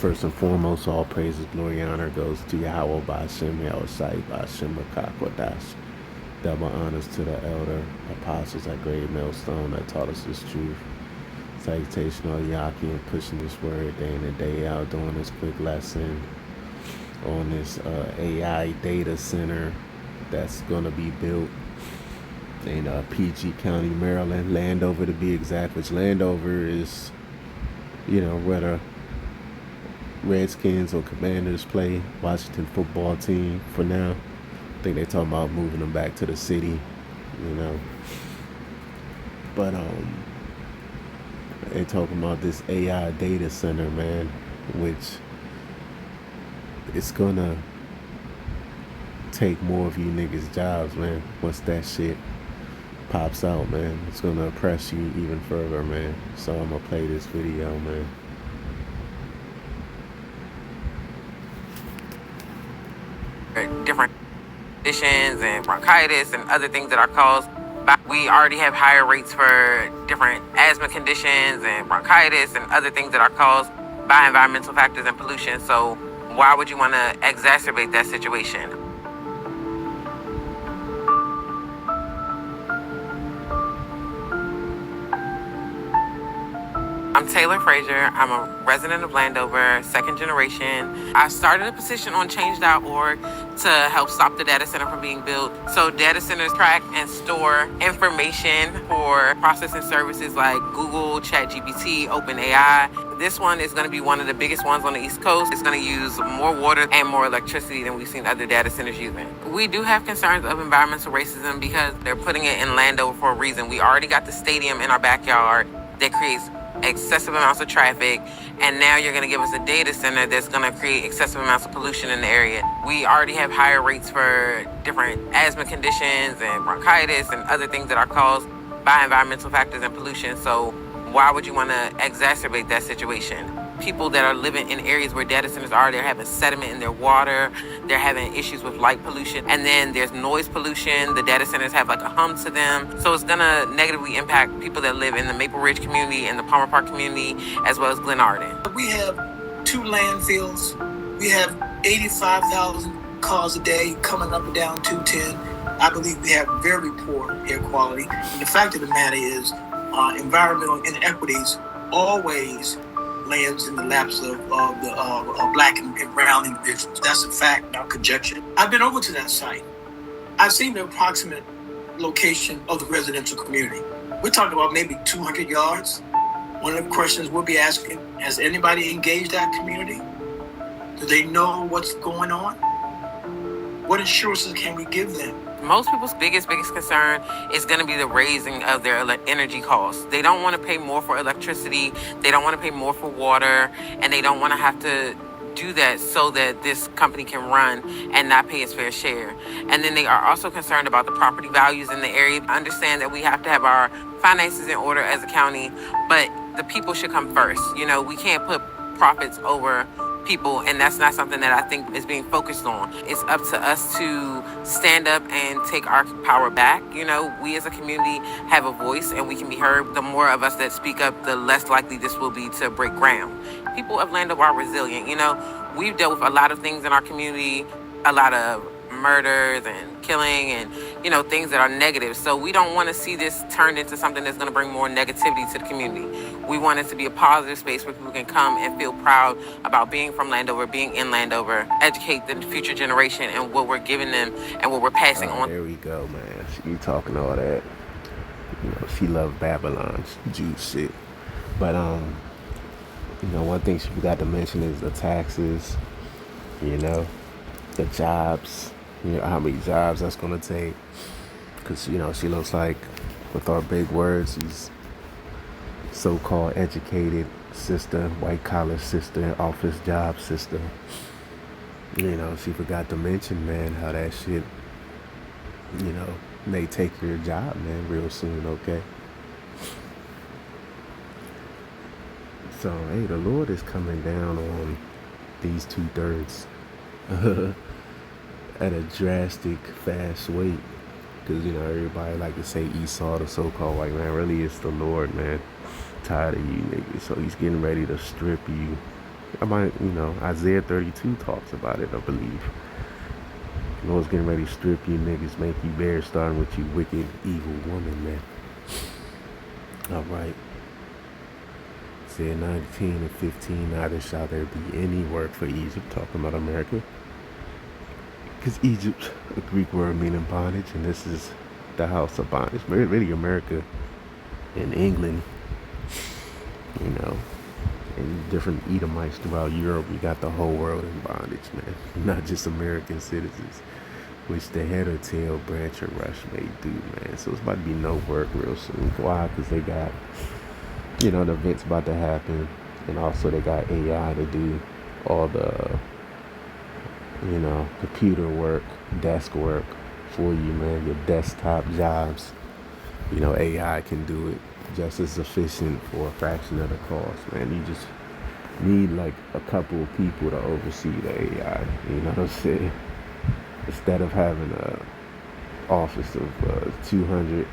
First and foremost, all praises, glory, and honor goes to Yahweh Ba'ashem, Yahweh Sai Ba'ashem, Rakakwadas. Double honors to the elder apostles at Great Millstone that taught us this truth. Salutation all Yaki and pushing this word day in and day out, doing this quick lesson on this AI data center that's going to be built in PG County, Maryland, Landover to be exact, which Landover is, where the Redskins or Commanders play, Washington football team for now. I think they're talking about moving them back to the city, you know. But they talking about this AI data center, man, which it's gonna take more of you niggas' jobs, man. Once that shit pops out, man, it's gonna oppress you even further, man. So I'm gonna play this video, man. Different conditions and bronchitis and other things that are caused by, we already have higher rates for different asthma conditions and bronchitis and other things that are caused by environmental factors and pollution. So why would you want to exacerbate that situation? I'm Taylor Frazier. I'm a resident of Landover, second generation. I started a petition on change.org to help stop the data center from being built. So data centers track and store information for processing services like Google, ChatGPT, OpenAI. This one is going to be one of the biggest ones on the East Coast. It's going to use more water and more electricity than we've seen other data centers using. We do have concerns of environmental racism because they're putting it in Landover for a reason. We already got the stadium in our backyard that creates excessive amounts of traffic, and now you're going to give us a data center that's going to create excessive amounts of pollution in the area. We already have higher rates for different asthma conditions and bronchitis and other things that are caused by environmental factors and pollution. So why would you want to exacerbate that situation? People that are living in areas where data centers are, they're having sediment in their water, they're having issues with light pollution, and then there's noise pollution. The data centers have like a hum to them. So it's gonna negatively impact people that live in the Maple Ridge community and the Palmer Park community, as well as Glen Arden. We have 2 landfills. We have 85,000 cars a day coming up and down 210. I believe we have very poor air quality. And the fact of the matter is, environmental inequities always lands in the laps of black and brown individuals. That's a fact, not conjecture. I've been over to that site. I've seen the approximate location of the residential community. We're talking about maybe 200 yards. One of the questions we'll be asking, has anybody engaged that community? Do they know what's going on? What assurances can we give them? Most people's biggest concern is going to be the raising of their energy costs. They don't want to pay more for electricity. They don't want to pay more for water. And they don't want to have to do that so that this company can run and not pay its fair share. And then they are also concerned about the property values in the area. Understand that we have to have our finances in order as a county, but the people should come first. You know, we can't put profits over people, and that's not something that I think is being focused on. It's up to us to stand up and take our power back. You know, we as a community have a voice and we can be heard. The more of us that speak up, the less likely this will be to break ground. People of Landover are resilient. You know, we've dealt with a lot of things in our community, a lot of murders and killing and, you know, things that are negative. So we don't want to see this turned into something that's going to bring more negativity to the community. We want it to be a positive space where people can come and feel proud about being from Landover, being in Landover, educate the future generation and what we're giving them and what we're passing on. There we go, man. You talking all that. You know, she loved Babylon's juice shit. But, one thing she forgot to mention is the taxes, the jobs, how many jobs that's going to take. Because, she looks like, with our big words, she's so-called educated sister, white-collar sister, office job sister. She forgot to mention, man, how that shit, may take your job, man, real soon, okay? So, hey, the Lord is coming down on these 2/3 at a drastic, fast rate. Because, everybody like to say Esau, the so-called white man. Really, it's the Lord, man. Tired of you niggas. So he's getting ready to strip you I might, Isaiah 32 talks about it, I believe. The Lord's getting ready to strip you niggas, make you bare, starting with you wicked, evil woman, man. All right. Isaiah 19 and 15, neither shall there be any work for Egypt, talking about America. Because Egypt, a Greek word meaning bondage, and this is the house of bondage. Really, America and England, and different Edomites throughout Europe. We got the whole world in bondage, man. Not just American citizens, which the head or tail, branch or rush may do, man. So it's about to be no work real soon. Why? Because they got, the events about to happen, and also they got AI to do all the, computer work, desk work for you, man. Your desktop jobs, AI can do it just as efficient for a fraction of the cost, man. You just need like a couple of people to oversee the AI, you know what I'm saying? Instead of having a office of 200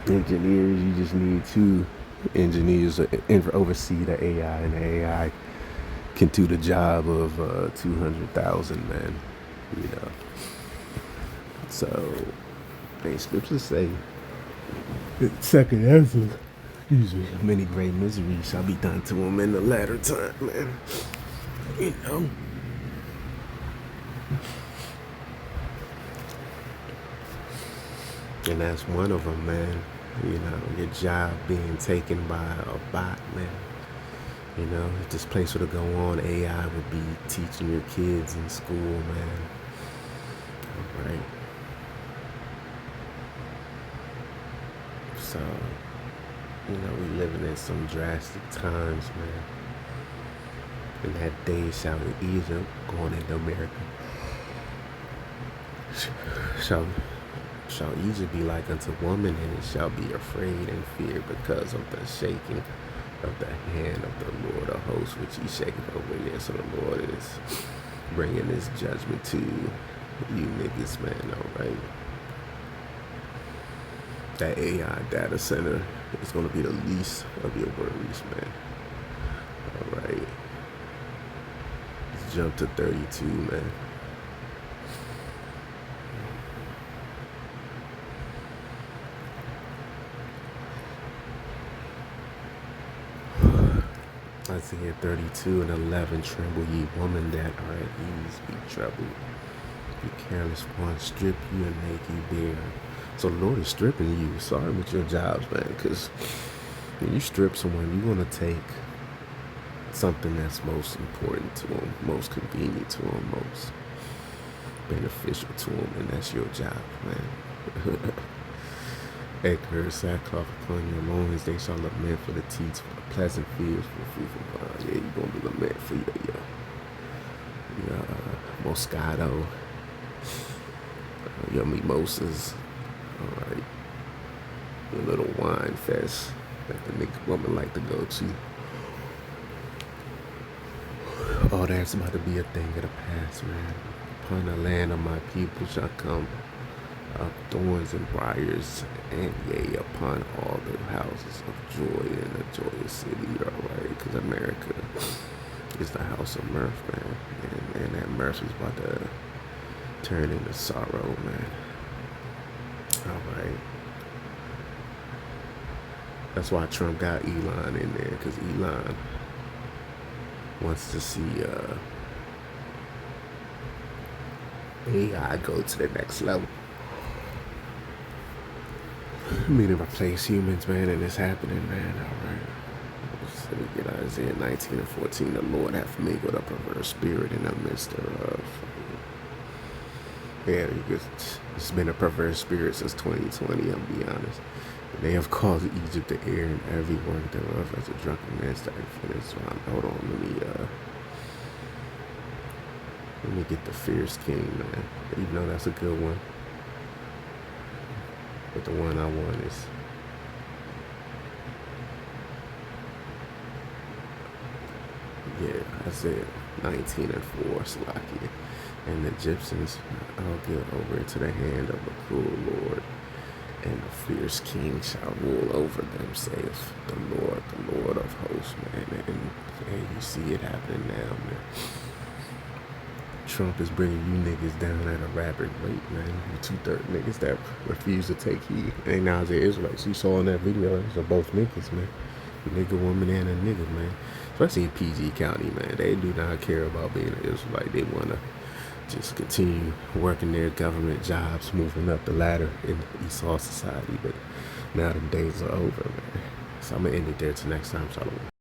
engineers, you just need 2 engineers to oversee the AI, and the AI can do the job of 200,000, man. So, scriptures say, second answer, many great miseries shall be done to him in the latter time, man. And that's one of them, man. Your job being taken by a bot, man. If this place were to go on, AI would be teaching your kids in school, man. All right. So, we living in some drastic times, man. And that day shall in Egypt, going into America, shall Egypt be like unto woman, and it shall be afraid and fear because of the shaking of the hand of the Lord of hosts, which he shaketh over there. So the Lord is bringing this judgment to you niggas, man, all right? That AI data center is going to be the least of your worries, man. All right. Let's jump to 32, man. Isaiah 32 and 11, tremble ye woman that are at ease, be troubled. Be careless one, strip you and make you bare. So the Lord is stripping you. Sorry with your jobs, man, because when you strip someone, you're going to take something that's most important to them, most convenient to them, most beneficial to them, and that's your job, man. Edgar, sackcloth upon your loins, they shall lament for the teats, for the pleasant fields, for the fruitful vine. Yeah, you're going to lament for your Moscato, your mimosas, all right, your little wine fest that the nigga woman like to go to. Oh, that's about to be a thing of the past, man. Upon the land of my people shall come up thorns and briars, and yea, upon all the houses of joy in a joyous city, all right? Because America is the house of mirth, man. And that mirth is about to turn into sorrow, man. All right. That's why Trump got Elon in there, because Elon wants to see AI go to the next level. Meaning replace humans, man, and it's happening, man. All right. So we get Isaiah 19 and 14. The Lord hath mingled a perverse spirit in the midst thereof. Yeah, it's been a perverse spirit since 2020, I'll be honest. They have caused Egypt to err in every work thereof as a drunken man started finished. So hold on, let me get the Fierce King, man. Even though that's a good one. But the one I want is Isaiah 19 and 4, Salakia. And the Egyptians I'll give over into the hand of a cruel Lord, And the fierce king shall rule over them, saith the Lord of hosts, man. And you see it happening now, man. Trump is bringing you niggas down at a rapid rate, man. You 2/3 niggas that refuse to take heed. And now they're Israelites. You saw in that video, those are both niggas, man. A nigga, woman, and a nigga, man. Especially in PG County, man. They do not care about being an Israelite. They want to just continue working their government jobs, moving up the ladder in Esau society. But now the days are over, man. So I'm going to end it there till next time. Shalom.